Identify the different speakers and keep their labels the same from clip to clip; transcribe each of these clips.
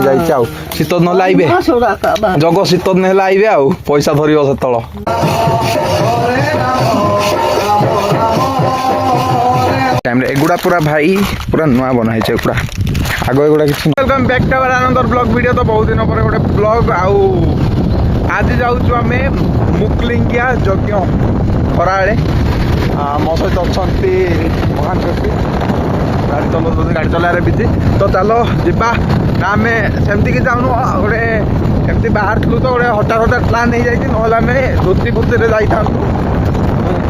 Speaker 1: ହିଁ ଯାଇଛି ଆଉ ଶୀତ ନହେଲେ ଆଇବେ ଜଗ ଶୀତ ନହେଲେ ଆଇବେ ଆଉ ପଇସା ଧରିବ ସେତେବେଳେ टाइम एगुड़ा पूरा भाई पूरा नुआ बना है एगुड़ा आग एगुड़ा किसी welcome back to our another blog video तो बहुत दिन पर गोटे ब्लॉग आउ आज जाऊँ आम मुकलिंगिया यज्ञ खरा मो सहित अच्छा महान व्यक्ति गाड़ी चलाऊँ गाड़ी चलारे बिजी तो चलो जीवा ना आम सेमती कि जाऊँ गोटे एमती बाहर थी तो गोटे हठात हठात प्लान हो जाए ना आम धोती फुर्ती जाता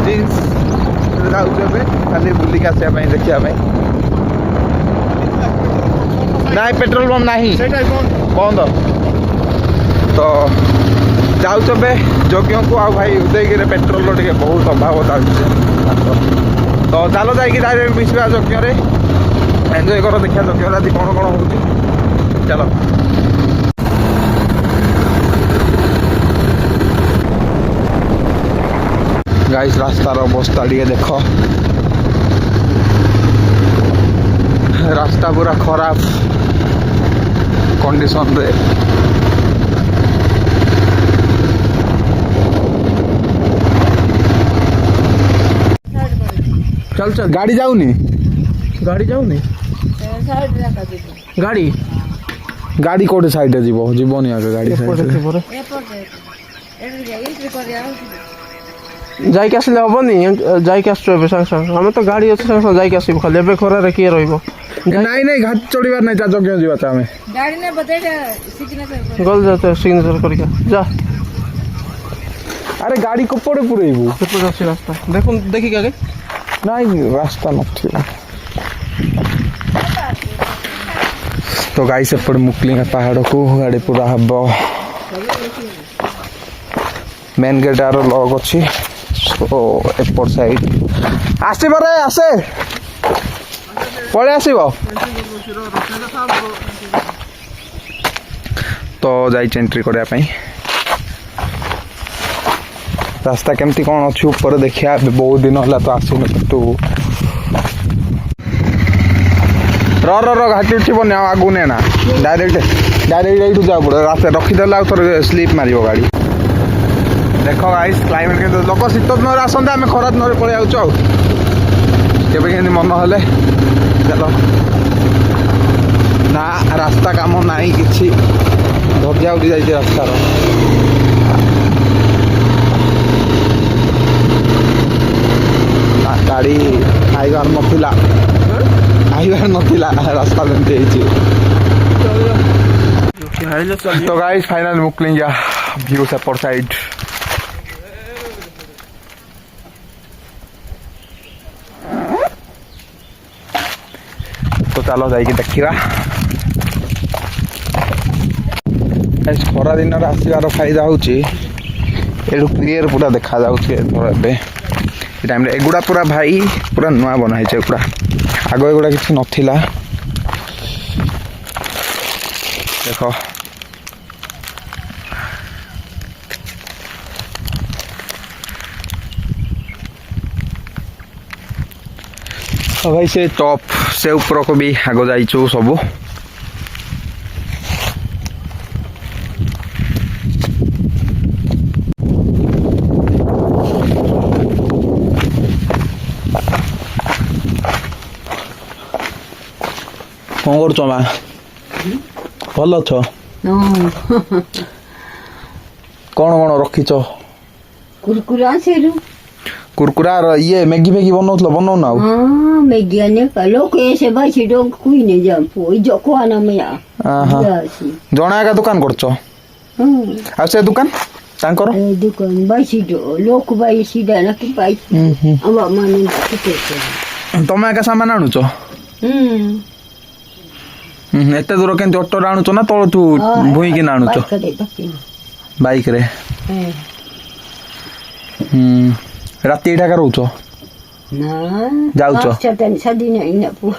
Speaker 1: जीन्स जाऊँ खाली बुलिक आसवाई देखा ना पेट्रोल पंप ना बंद तो जाऊँ यज्ञ को आ भाई उदयगिरी पेट्रोल टे बहुत अभाव चलছে तो चलो जाकि डायरेक्ट मिसवा यज्ञ एंजय कर देखा यज्ञ आज कौन कौन हो चलो गाइस रास्तार अवस्था टे देख रास्ता पूरा खराब कंडीशन रे चल चल गाड़ी जाऊनी गाड़ी गाड़ी कोटे साइड जीवो जीवनी आगे गाड़ी साइड जाइक आसले हेनी जाइक आसमें तो गाड़ी अच्छे संगे जाइक आस खाली ए खरारे किए रही नाई नाई घाट चढ़ार ना यज्ञ जावा आम गल जाते सिग्नेचर करके जा अरे गाड़ी कपड़े पुरेबू अच्छी रास्ता देख देखिक आगे नाई रास्ता ना तो गाई सेपट मुकलिंगा पहाड़ को गाड़ी पूरा हम मेन गेट आर लॉक अच्छी सो एपट साइड आसब रे आसे पड़े आसब तो जाई एंट्री करने रास्ता केमती कौन अच्छी ऊपर देखिया बहुत दिन है तो आसन तू रो घाटी उठबन आगू ने ना डायरेक्ट डायरेक्ट ये जाओ पड़े रास्ता रखीदेला थोड़े स्लीप मार गाड़ी देख गाइस क्लाइमेट के लोक शीत दिन आसते आम खरा दिन पलि आउ मन हेले चलो ना रास्ता काम ना कि धजिया उड़ी जाइए रास्तार गाड़ी आईबार नाला रास्ता तो गाइस फाइनल मुकलिंगिया व्यू सेपट साइड तो चलो जाइए देखा खरा दिन आसबार फायदा हूँ क्लीयर पूरा देखा टाइम एगुड़ा पूरा भाई पूरा नुआ बना है एगुड़ा आग एगुड़ा किसी नथिला देख भाई से टॉप से ऊपर को भी आग जाइचु सब कौन कर माँ भल अछ कौन कौन रखीच कुरकुरा ये मैगी मैगी बनाउथलो बनाउ ना
Speaker 2: मैगी आने लोक ऐसे भाई छिडो कोई नहीं जा पोई जको आना मैं
Speaker 1: जणा का दुकान करछ आ से दुकान तांकर
Speaker 2: दुकान भाई छिडो लोक भाई सीधा ना कि पाई अब माने के
Speaker 1: तमे का सामान आनुछ एते दूर केंत ऑटो आनुछ ना तळ तू भुई के आनुछ बाइक रे रात एटा का रोच
Speaker 2: ना
Speaker 1: जाउछ
Speaker 2: चटन सदी नहीं ना पु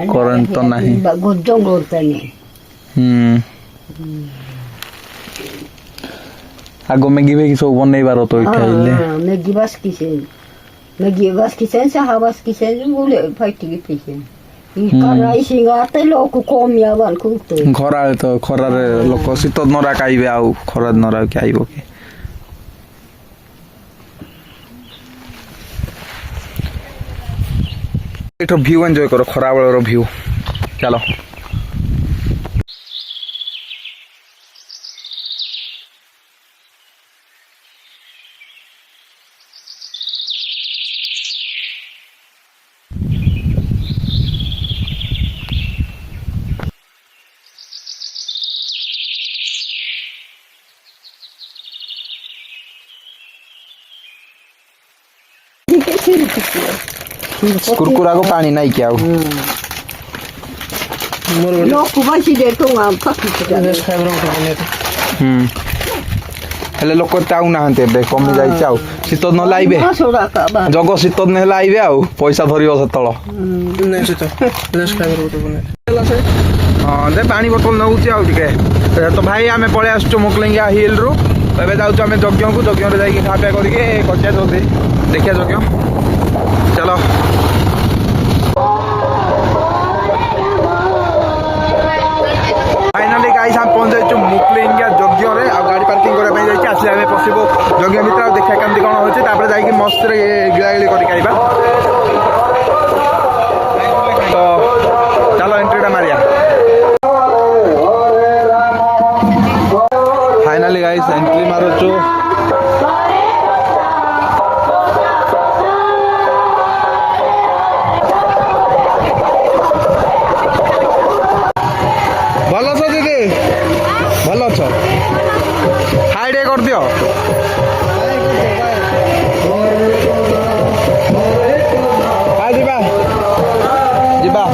Speaker 1: करंट तो नहीं
Speaker 2: गोजो गोरता नहीं
Speaker 1: आगो मैगी मैगी सब बनैबार तो इठाइले
Speaker 2: मैगी बस किसे सा हवास किसे बोले फाइट के पीछे Karai singa te loku komia van kutu.
Speaker 1: ଖରାରେ ତ ଖରାରେ ଲୋକ ଶୀତ ନରା ଖାଇବେ ଆଉ ଖରା ନରା ଖାଇବ କି ଏଠୁ ଭିଉ ଏନ୍ଜୟ କର ଖରାବେଳର ଭିଉ ଚାଲ
Speaker 2: Dike siru kutu.
Speaker 1: କୁରକୁରା କୁ ପାଣି ନାଇଁ କି ଆଉ
Speaker 2: Loku vai si de tonga pakitu.
Speaker 1: ହେଲେ ଲୋକ ଚାହୁଁନାହାନ୍ତି ଏବେ କମି ଯାଇଛି ଆଉ ଶୀତ ନ ଲାଇବେ
Speaker 2: Masora ka ba.
Speaker 1: ଜଗ ଶୀତ ନ ହେଲା ଆଇବେ ଆଉ ପଇସା ଧରିବ ସେତେବେଳେ ହଁ ଦେ ପାଣି ବୋତଲ ନେଉଛି ଆଉ ଟିକେ ତ ଭାଇ ଆମେ ପଳେଇ ଆସୁଛୁ ମୁକଲିଙ୍ଗିଆ ହିଲ୍ରୁ ଏବେ ଯାଉଛୁ ଆମେ ଯଜ୍ଞକୁ ଯଜ୍ଞରେ ଯାଇକି ଖାଆ ପିଆ କରିକି କଟିଆ ଜଲ୍ଦି ଦେଖିଆ ଯଜ୍ଞ ଚାଲ फाइनाली गाइस हम पहुंच जाइछु मुकलिंगिया यज्ञरे आ गाड़ी पार्किंग करे ପାଇଁ ଯାଇକି ଆସିଲେ ଆମେ ପଶିବୁ ଯଜ୍ଞ ଭିତରେ ଆଉ ଦେଖିଆ କେମିତି କ'ଣ ହେଉଛି ତାପରେ ଯାଇକି ମସ୍ତରେ ଗିଳାଗିଳି କରିକି ଆଇବା ତ ଚାଲ ଏଣ୍ଟ୍ରିଟା ମାରିଆ फाइनाली गाइस एंट्री मारुଛୁ ଭଲ ଅଛ ଦିଦି ଭଲ ଅଛ ହାଇ ଟିକେ କରିଦିଅ ଯିବା ଯିବା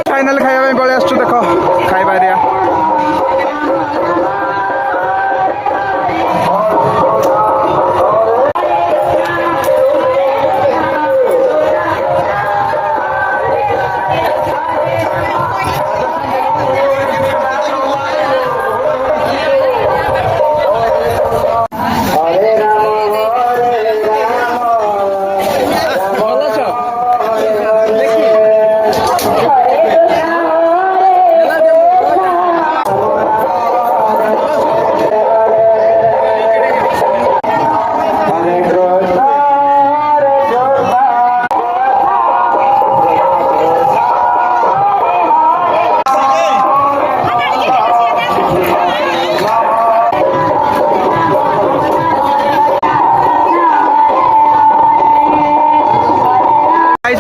Speaker 1: फाइनल खाଇବା ପାଇଁ ପଳେଇ ଆସୁଛୁ ଦେଖ ଖାଇବା ଏରିଆ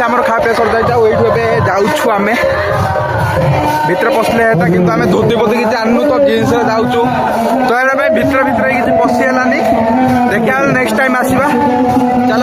Speaker 1: ଆମର ଖା ପିଆ ସରିଯାଇଛି ଆଉ ଏଇଠୁ ଏବେ ଯାଉଛୁ ଆମେ ଭିତରେ ପଶିଲେ ହେତା କିନ୍ତୁ ଆମେ ଧୋତି ପୋତି କିଛି ଆଣିନୁ ତ ଜିନ୍ସରେ ଯାଉଛୁ ତ ଏବେ ପାଇଁ ଭିତରେ କିଛି ପଶି ହେଲାନି ଦେଖିବା ନେକ୍ସଟ ଟାଇମ୍ ଆସିବା ଚାଲ